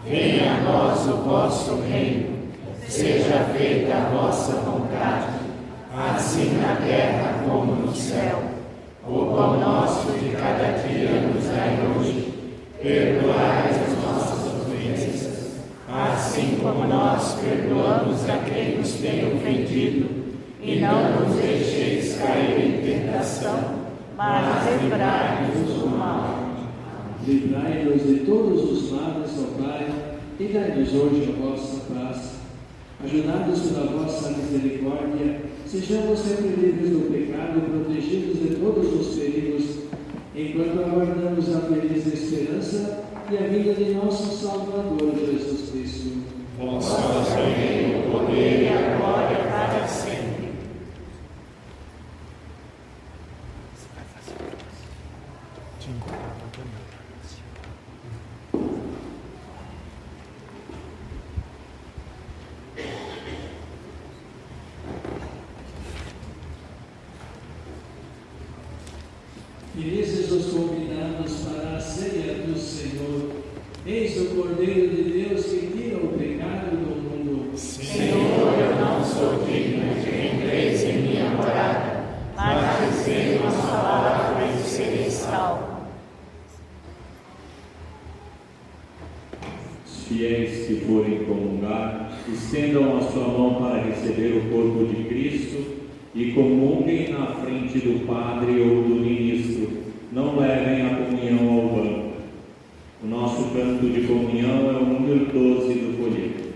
[SPEAKER 1] Venha a nós o vosso reino. Seja feita a vossa vontade, assim na terra como no céu. O pão nosso de cada dia nos dai hoje. Perdoai as nossas ofensas, assim como nós perdoamos a quem nos tem ofendido. E não nos deixeis cair em tentação, mas livrai-nos do mal.
[SPEAKER 3] Livrai-nos de todos os males, ó Pai, e dai-nos hoje a vossa paz. Ajudados pela vossa misericórdia, sejamos sempre livres do pecado, protegidos de todos os perigos, enquanto aguardamos a feliz esperança e a vida de nosso Salvador Jesus Cristo.
[SPEAKER 1] Vosso reino, o poder e a glória para sempre.
[SPEAKER 3] Felizes os convidados para a ceia do Senhor. Eis o Cordeiro de Deus que tira o pecado do mundo.
[SPEAKER 1] Senhor, eu não sou digno de que entreis em minha morada, mas dizei uma palavra e serei salvo.
[SPEAKER 6] Os fiéis que forem comungar, estendam a sua mão para receber o corpo de Cristo e comunguem na frente do padre ou do ministro. Não levem a comunhão ao banco. O nosso canto de comunhão é o número 12 do folheto.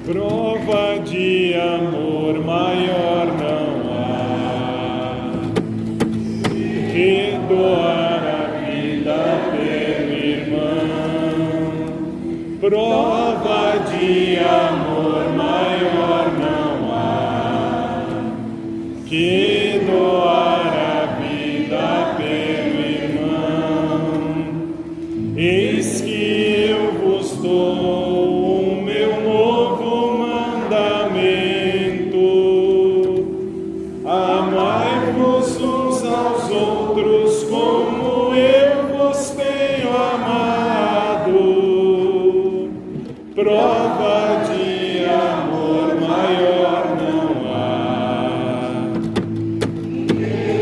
[SPEAKER 1] Prova de amor maior não há que doar a vida pelo irmão. Prova de amor maior não há que doar a vida pelo irmão. Eis que eu vos dou o meu novo mandamento: amai-vos uns aos outros como eu vos tenho amado. Prova de amor maior não há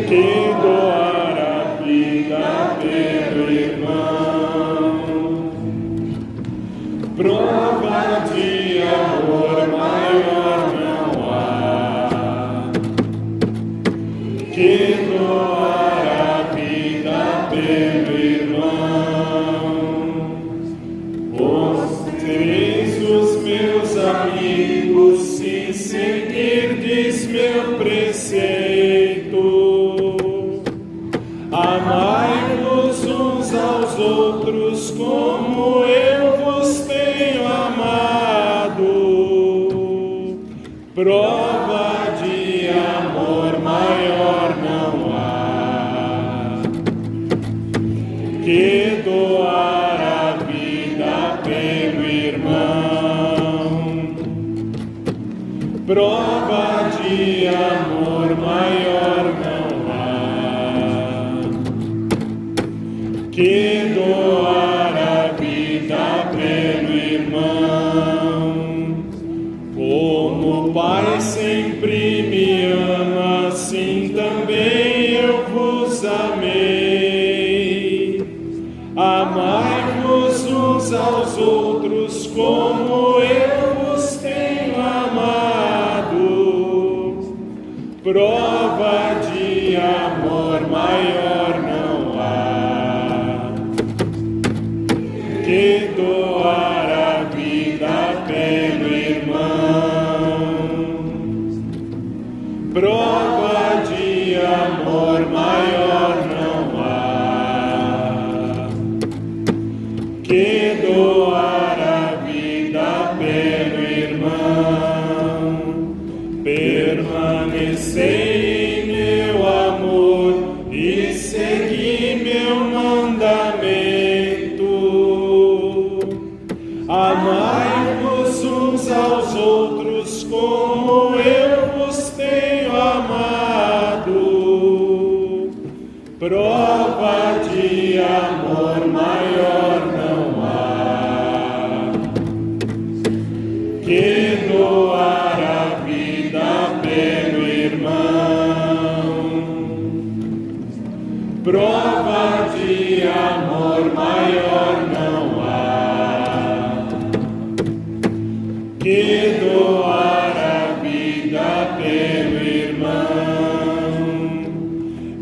[SPEAKER 1] que doar a vida pelo irmão. Prova de amor maior não há que doar a vida pelo irmão. Mostreis os meus amigos se seguirdes meu preceito. Amai-vos uns aos outros como eu vos tenho amado. Prova de amor maior não há prova de amor maior não há que doar a vida pelo irmão. Como o Pai sempre me ama, assim também eu vos amei. Amai-vos uns aos outros como eu vos tenho amado. Prova de amor maior não há que doar a vida pelo irmão. Prova de amor maior não há que doar a vida pelo irmão. Permanecei em meu amor e segui meu mandamento. Amai-vos uns aos outros como eu vos tenho amado. Prova de amor maior não há que doar a vida pelo irmão. Prova de amor maior não há que doar a vida pelo irmão.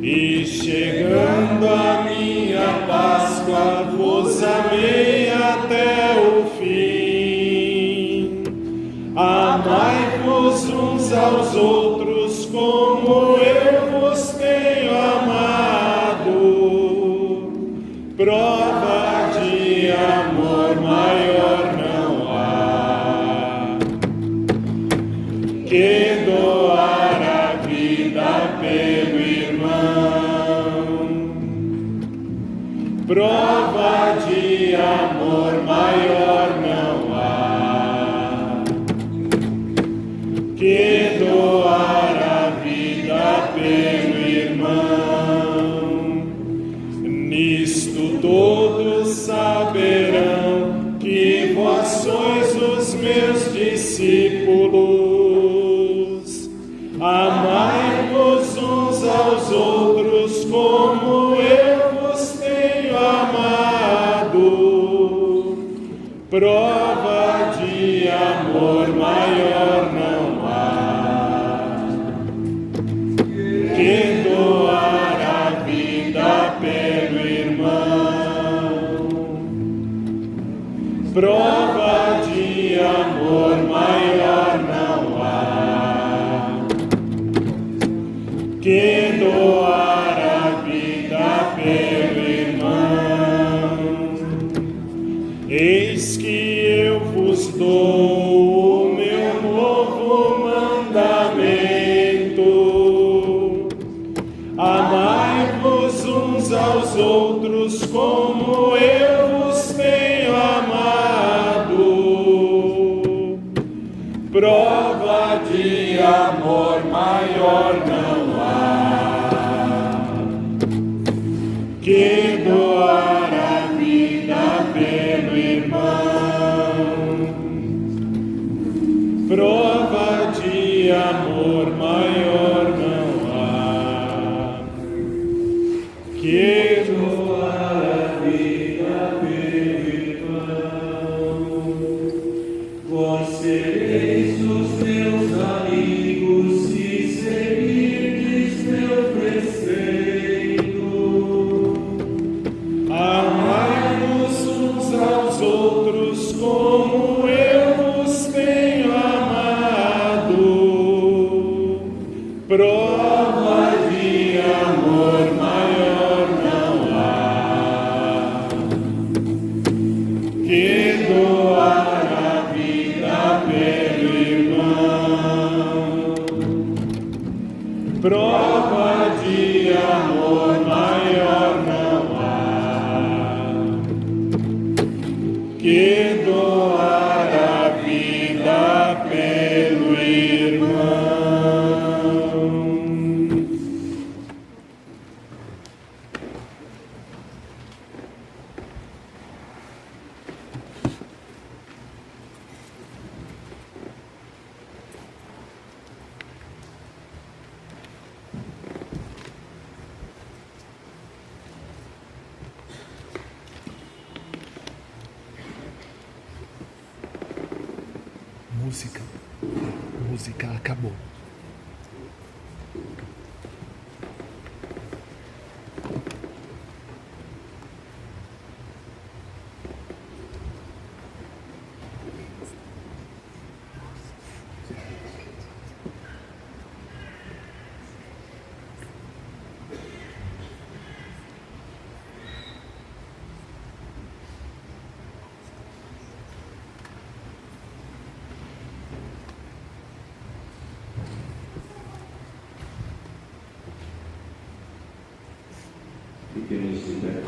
[SPEAKER 1] E chegando a minha Páscoa, vos amei até o fim. Amai-vos uns aos outros como eu vos tenho amado. Prova de amor maior não há que doar a vida pelo irmão. Prova de amor maior não há que doar a vida pelo irmão. Nisto todos saberão que vós sois os meus discípulos. Amai-vos uns aos outros como eu vos tenho amado. Prova de amor maior não há que doar a vida pelo irmão. Prova de amor maior não há que doar a vida pelo irmão. Eis que eu vos dou o meu novo mandamento. Amai-vos uns aos outros como eu vos tenho amado. Prova de amor maior não há que doar a vida pelo irmão. Prova de amor maior não há que doar a vida pelo irmão. Vós sereis os meus amigos se seguirdes meu preceito. Amai-vos uns aos outros como eu vos tenho amado. Prova de amor maior não há que doar a vida pelo irmão. Prova de amor maior não há que doar a vida pelo irmão.
[SPEAKER 7] música acabou.
[SPEAKER 6] Fiquemos de pé.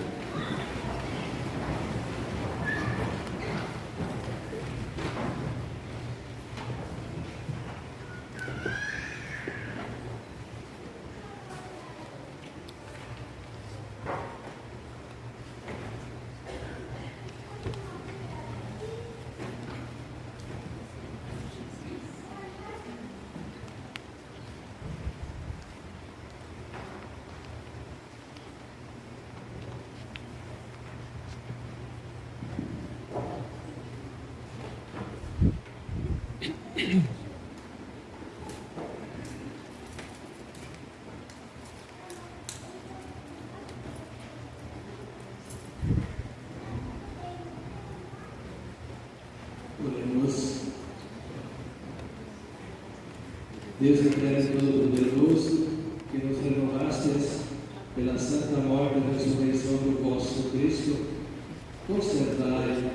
[SPEAKER 3] Oremos. Deus eterno e todo-poderoso, que nos renovastes pela santa morte e ressurreição do vosso Cristo, conservai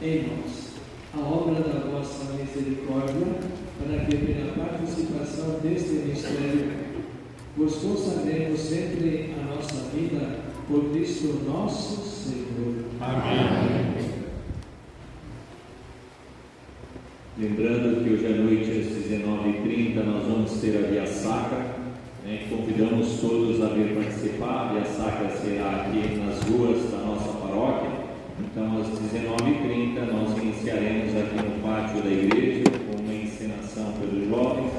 [SPEAKER 3] em nós a obra da vossa misericórdia, para que, pela participação deste mistério, vos consagremos sempre a nossa vida por Cristo nosso Senhor.
[SPEAKER 1] Amém.
[SPEAKER 6] Lembrando que hoje à noite, às 19h30, nós vamos ter a Via Sacra, né? Convidamos todos a vir participar. A Via Sacra será aqui nas ruas da nossa paróquia. Então, às 19h30, nós iniciaremos aqui no pátio da igreja com uma encenação pelos jovens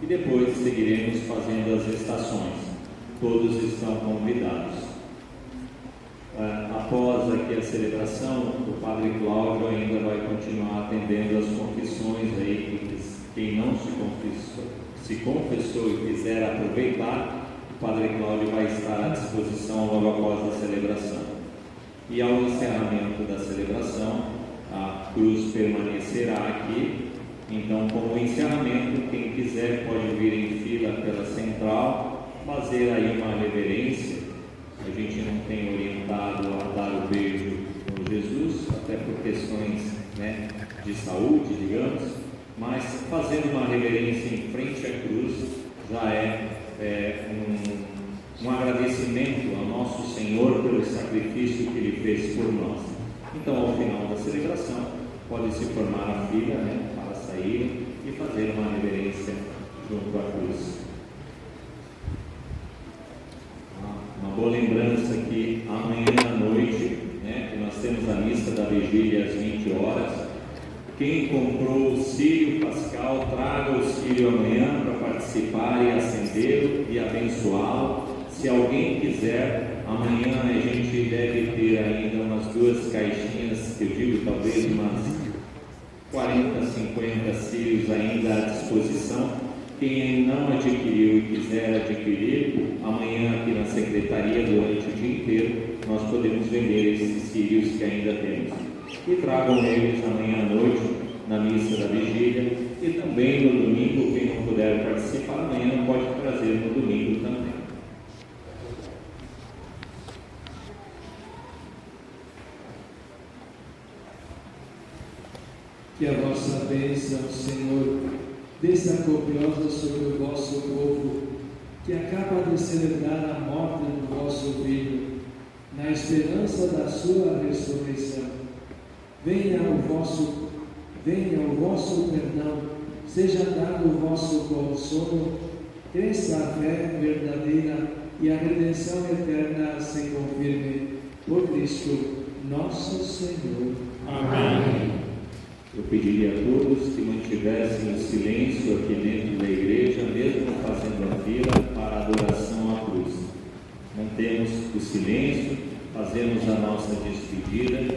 [SPEAKER 6] e depois seguiremos fazendo as estações. Todos estão convidados. Após aqui a celebração, o Padre Cláudio ainda vai continuar atendendo as confissões aí, quem não se confessou e quiser aproveitar, o Padre Cláudio vai estar à disposição logo após a celebração. E ao encerramento da celebração, a cruz permanecerá aqui. Então, como encerramento, quem quiser pode vir em fila pela central, fazer aí uma reverência. A gente não tem orientado a dar o beijo com Jesus, até por questões, né, de saúde, digamos, mas fazendo uma reverência em frente à cruz já é um agradecimento ao nosso Senhor pelo sacrifício que Ele fez por nós. Então, ao final da celebração, pode se formar a fila, né, para sair e fazer uma reverência junto à cruz. Uma boa lembrança que amanhã à noite, né, que nós temos a missa da vigília às 20 horas. Quem comprou o círio pascal, traga o círio amanhã para participar e acendê-lo e abençoá-lo. Se alguém quiser, amanhã a gente deve ter ainda umas 2 caixinhas, eu digo talvez umas 40, 50 círios ainda à disposição. Quem não adquiriu e quiser adquirir, amanhã aqui na secretaria, durante o dia inteiro, nós podemos vender esses círios que ainda temos. E tragam eles amanhã à noite, na missa da vigília, e também no domingo, quem não puder participar amanhã, pode trazer no domingo também.
[SPEAKER 3] Que a vossa bênção, Senhor, desça copiosa sobre o vosso povo, que acaba de celebrar a morte do vosso Filho, na esperança da sua ressurreição. Venha o vosso perdão, seja dado o vosso consolo, cresça a fé verdadeira e a redenção eterna se confirme. Por Cristo, nosso Senhor.
[SPEAKER 1] Amém.
[SPEAKER 6] Eu pediria a todos que mantivessem o silêncio aqui dentro da igreja, mesmo fazendo a fila para a adoração à cruz. Mantemos o silêncio, fazemos a nossa despedida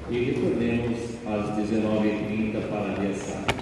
[SPEAKER 6] e retornemos às 19h30 para a Via Sacra.